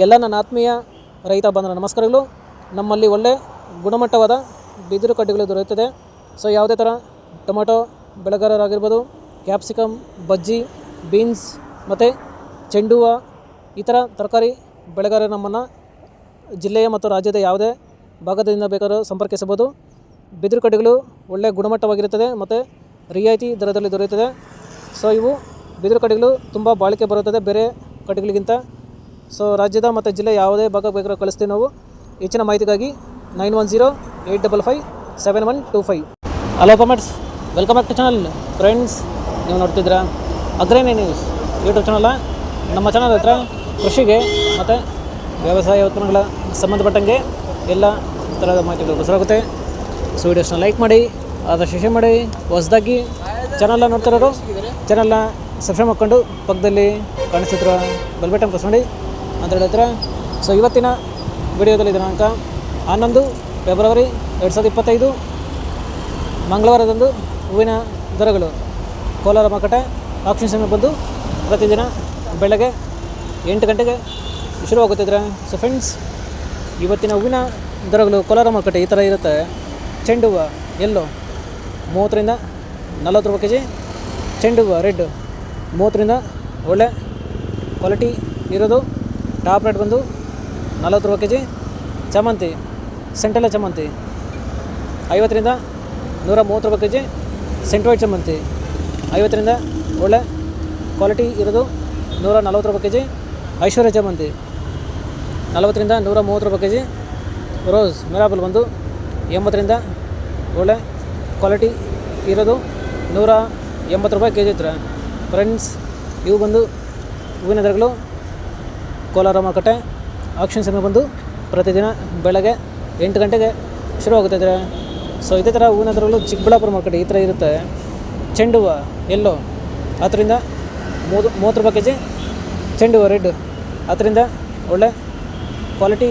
ಎಲ್ಲ ನನ್ನ ಆತ್ಮೀಯ ರೈತ ಬಾಂಧವರ ನಮಸ್ಕಾರಗಳು. ನಮ್ಮಲ್ಲಿ ಒಳ್ಳೆ ಗುಣಮಟ್ಟವಾದ ಬಿದಿರು ಕಡ್ಡಿಗಳು ದೊರೆಯುತ್ತದೆ. ಸೊ ಯಾವುದೇ ಥರ ಟೊಮೆಟೊ ಬೆಳೆಗಾರರಾಗಿರ್ಬೋದು, ಕ್ಯಾಪ್ಸಿಕಮ್, ಬಜ್ಜಿ, ಬೀನ್ಸ್ ಮತ್ತು ಚೆಂಡು ಹೂವು ಈ ಥರ ತರಕಾರಿ ಬೆಳೆಗಾರರು ನಮ್ಮನ್ನು ಜಿಲ್ಲೆಯ ಮತ್ತು ರಾಜ್ಯದ ಯಾವುದೇ ಭಾಗದಿಂದ ಬೇಕಾದರೂ ಸಂಪರ್ಕಿಸಬಹುದು. ಬಿದಿರು ಕಡ್ಡಿಗಳು ಒಳ್ಳೆಯ ಗುಣಮಟ್ಟವಾಗಿರುತ್ತದೆ ಮತ್ತು ರಿಯಾಯಿತಿ ದರದಲ್ಲಿ ದೊರೆಯುತ್ತದೆ. ಸೊ ಇವು ಬಿದಿರು ಕಡ್ಡಿಗಳು ತುಂಬ ಬಾಳಿಕೆ ಬರುತ್ತದೆ ಬೇರೆ ಕಡ್ಡಿಗಳಿಗಿಂತ. ಸೊ ರಾಜ್ಯದ ಮತ್ತು ಜಿಲ್ಲೆ ಯಾವುದೇ ಭಾಗ ಬೇಕಾದ್ರೂ ಕಳಿಸ್ತೀವಿ ನಾವು. ಹೆಚ್ಚಿನ ಮಾಹಿತಿಗಾಗಿ 9108557125. Hello comments, welcome back to channel. Friends, ನೀವು ನೋಡ್ತಿದ್ದೀರಾ ಅಗ್ರನಿ ನ್ಯೂಸ್ ಯೂಟ್ಯೂಬ್ ಚಾನಲ. ನಮ್ಮ ಚಾನಲ್ ಹತ್ರ ಕೃಷಿಗೆ ಮತ್ತು ವ್ಯವಸಾಯ ಉತ್ಪನ್ನಗಳ ಸಂಬಂಧಪಟ್ಟಂಗೆ ಎಲ್ಲ ಥರದ ಮಾಹಿತಿಗಳು ಗೊತ್ತಾಗುತ್ತೆ. ಸೊ ವಿಡಿಯೋಸ್ನ ಲೈಕ್ ಮಾಡಿ, ಆದಷ್ಟು ಶೇರ್ ಮಾಡಿ. ಹೊಸದಾಗಿ ಚಾನಲ್ನ ನೋಡ್ತಿರೋರು ಚಾನಲ್ನ ಸಬ್ಸ್ಕ್ರೈಬ್ ಮಾಡ್ಕೊಂಡು ಪಕ್ಕದಲ್ಲಿ ಕಾಣಿಸ್ತಿದ್ರು ಬೆಲ್ ಬಟನ್ ಪ್ರೆಸ್ ಮಾಡಿ ಅಂತ ಹೇಳ್ತಾರೆ. ಸೊ ಇವತ್ತಿನ ವಿಡಿಯೋದಲ್ಲಿ ದಿನಾಂಕ 11 ಫೆಬ್ರವರಿ 2025 ಮಂಗಳವಾರದಂದು ಹೂವಿನ ದರಗಳು ಕೋಲಾರ ಮಾರುಕಟ್ಟೆ ಆಕ್ಷನ್ ಸಮಯ ಬಂದು ಪ್ರತಿದಿನ ಬೆಳಗ್ಗೆ 8 ಗಂಟೆಗೆ ಶುರುವಾಗುತ್ತಿದ್ರೆ. ಸೊ ಫ್ರೆಂಡ್ಸ್, ಇವತ್ತಿನ ಹೂವಿನ ದರಗಳು ಕೋಲಾರ ಮಾರುಕಟ್ಟೆ ಈ ಥರ ಇರುತ್ತೆ. ಚೆಂಡು ಹೂವು ಎಲ್ಲೋ 30 ರಿಂದ 40 ರೂಪಾಯಿ ಕೆಜಿ. ಚೆಂಡು ಹೂವು ರೆಡ್ 30 ರಿಂದ ಒಳ್ಳೆ ಕ್ವಾಲಿಟಿ ಇರೋದು ಟಾಪ್ ರೇಟ್ ಬಂದು 40 ರೂಪಾಯಿ ಕೆಜಿ. ಚಾಮಂತಿ ಸೆಂಟೆಲ್ಲ ಚಾಮಂತಿ 50 ರಿಂದ 130 ರೂಪಾಯಿ ಕೆಜಿ. ಸೆಂಟ್ ವೈಟ್ ಚಾಮಂತಿ 50 ರಿಂದ ಒಳ್ಳೆ ಕ್ವಾಲಿಟಿ ಇರೋದು 140 ರೂಪಾಯಿ ಕೆಜಿ. ಐಶ್ವರ್ಯ ಚಾಮಂತಿ 40 ರಿಂದ 130 ರೂಪಾಯಿ ಕೆಜಿ. ರೋಸ್ ಮಿರಾಬಲ್ ಬಂದು 80 ರಿಂದ ಒಳ್ಳೆ ಕ್ವಾಲಿಟಿ ಇರೋದು 180 ರೂಪಾಯಿ ಕೆಜಿ ಇತ್ತು. ಫ್ರೆಂಡ್ಸ್, ಇವು ಬಂದು ಹೂವಿನ ದರಗಳು ಕೋಲಾರ ಮಾರುಕಟ್ಟೆ ಆಕ್ಷನ್ ಸಮಯ ಬಂದು ಪ್ರತಿದಿನ ಬೆಳಗ್ಗೆ 8 ಗಂಟೆಗೆ ಶುರುವಾಗುತ್ತಿದ್ದಾರೆ. ಸೊ ಇದೇ ಥರ ಹೂವಿನ ದರಗಳು ಚಿಕ್ಕಬಳ್ಳಾಪುರ ಮಾರುಕಟ್ಟೆ ಈ ಥರ ಇರುತ್ತೆ. ಚೆಂಡು ಹೂವು ಎಲ್ಲೋ 10 ರಿಂದ 30 ರೂಪಾಯಿ ಕೆಜಿ. ಚೆಂಡು ಹೂವು ರೆಡ್ 10 ರಿಂದ ಒಳ್ಳೆ ಕ್ವಾಲಿಟಿ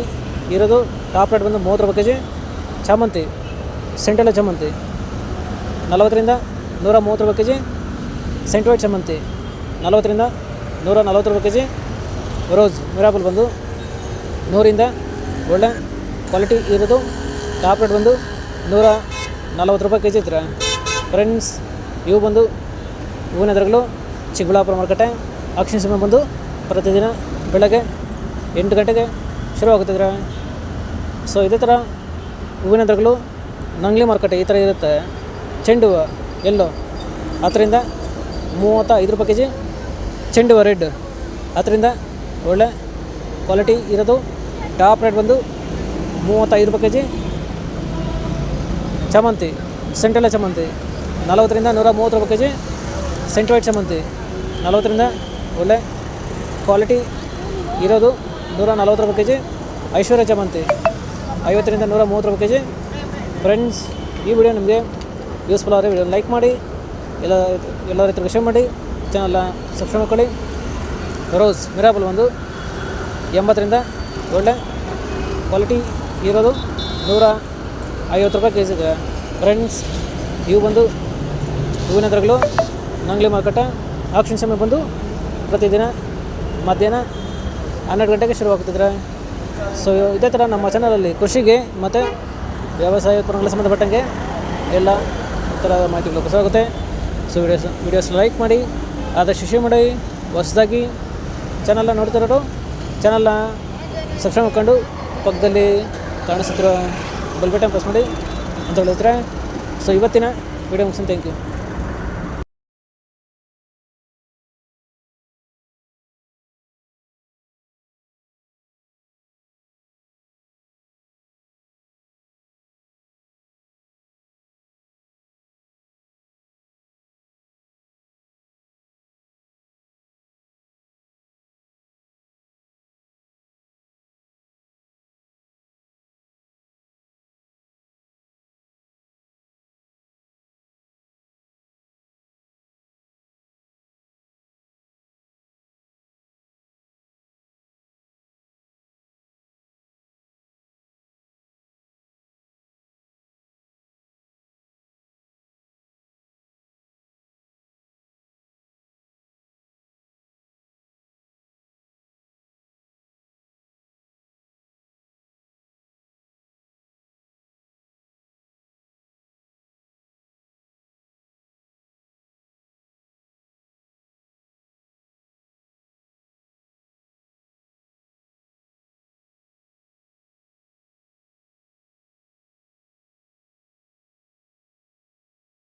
ಇರೋದು ಟಾಪ್ ರೇಟ್ ಬಂದು 30 ರೂಪಾಯಿ ಕೆಜಿ. ಚಾಮಂತಿ ಸೆಂಟೆಲ್ಲ ಚಾಮಂತಿ 40 ರಿಂದ 130 ರೂಪಾಯಿ ಕೆಜಿ. ಸೆಂಟ್ ವೈಟ್ ಚಾಮಂತಿ 40 ರಿಂದ 140 ರೂಪಾಯಿ ಕೆಜಿ. ರೋಸ್ ಮಿರಾಬಲ್ ಬಂದು 100 ರಿಂದ ಒಳ್ಳೆ ಕ್ವಾಲಿಟಿ ಇರೋದು ಟಾಪ್ ರೇಟ್ ಬಂದು 140 ರೂಪಾಯಿ ಕೆಜಿ ಇತ್ತು. ಫ್ರೆಂಡ್ಸ್, ಇವು ಬಂದು ಹೂವಿನ ದರಗಳು ಚಿಕ್ಕಬಳ್ಳಾಪುರ ಮಾರುಕಟ್ಟೆ ಆಕ್ಷನ್ ಸಮಯ ಬಂದು ಪ್ರತಿದಿನ ಬೆಳಗ್ಗೆ 8 ಗಂಟೆಗೆ ಶುರುವಾಗುತ್ತಿದ್ರೆ. ಸೊ ಇದೇ ಥರ ಹೂವಿನ ದರಗಳು ನಂಗ್ಲಿ ಮಾರುಕಟ್ಟೆ ಈ ಥರ ಇರುತ್ತೆ. ಚೆಂಡು ಹೂವು ಎಲ್ಲೋ 10 ರಿಂದ 35 ರೂಪಾಯಿ ಕೆಜಿ. ಚೆಂಡು ಹೂವು ರೆಡ್ 10 ರಿಂದ ಒಳ್ಳೆ ಕ್ವಾಲಿಟಿ ಇರೋದು ಟಾಪ್ ರೇಟ್ ಬಂದು 35 ರೂಪಾಯಿ ಕೆಜಿ. ಚಾಮಂತಿ ಸೆಂಟೆಲ್ಲ ಚಾಮಂತಿ 40 ರಿಂದ 130 ರೂಪಾಯಿ ಕೆಜಿ. ಸೆಂಟ್ ವೈಟ್ ಚಾಮಂತಿ 40 ರಿಂದ ಒಳ್ಳೆ ಕ್ವಾಲಿಟಿ ಇರೋದು 140 ರೂಪಾಯಿ ಕೆಜಿ. ಐಶ್ವರ್ಯ ಚಾಮಂತಿ 50 ರಿಂದ 130 ರೂಪಾಯಿ ಕೆಜಿ. ಫ್ರೆಂಡ್ಸ್, ಈ ವಿಡಿಯೋ ನಿಮಗೆ ಯೂಸ್ಫುಲ್ ಆದರೆ ವಿಡಿಯೋ ಲೈಕ್ ಮಾಡಿ, ಎಲ್ಲ ರೈತರಿಗೆ ಶೇರ್ ಮಾಡಿ, ಚಾನಲ್ನ ಸಬ್ಸ್ಕ್ರೈಬ್ ಮಾಡ್ಕೊಳ್ಳಿ. ರೋಸ್ ಮಿರಾಬಲ್ ಒಂದು 80 ರಿಂದ ಒಳ್ಳೆ ಕ್ವಾಲಿಟಿ ಇರೋದು 150 ರೂಪಾಯಿ ಕೆಜಿ ಇದೆ. ಫ್ರೆಂಡ್ಸ್, ಇವು ಬಂದು ಹೂವಿನ ದರಗಳು ನಂಗ್ಲಿ ಮಾರುಕಟ್ಟೆ ಆಕ್ಷನ್ ಸಮಯ ಬಂದು ಪ್ರತಿದಿನ ಮಧ್ಯಾಹ್ನ 12 ಗಂಟೆಗೆ ಶುರುವಾಗ್ತಿದ್ರೆ. ಸೊ ಇದೇ ಥರ ನಮ್ಮ ಚಾನಲಲ್ಲಿ ಕೃಷಿಗೆ ಮತ್ತು ವ್ಯವಸಾಯ ಉತ್ಪನ್ನಗಳ ಸಂಬಂಧಪಟ್ಟಂಗೆ ಎಲ್ಲ ಥರ ಮಾಹಿತಿಗಳು ಗೊತ್ತಾಗುತ್ತೆ. ಸೊ ವಿಡಿಯೋಸ್ ಲೈಕ್ ಮಾಡಿ, ಆದಷ್ಟು ಶೇರ್ ಮಾಡಿ. ಹೊಸದಾಗಿ ಚಾನಲ್ನ ನೋಡ್ತಿರೋರು ಚಾನಲ್ನ ಸಬ್ಸ್ಕ್ರೈಬ್ ಮಾಡ್ಕೊಂಡು ಪಕ್ಕದಲ್ಲಿ ಕಾಣಿಸುತ್ತಿರೋ ಬೆಲ್ ಬಟನ್ ಪ್ರೆಸ್ ಮಾಡಿ ಅಂತ ಹೇಳಿದ್ರೆ. ಸೊ ಇವತ್ತಿನ ವಿಡಿಯೋ ಮುಗಿಸ್ತೀನಿ. Thank you.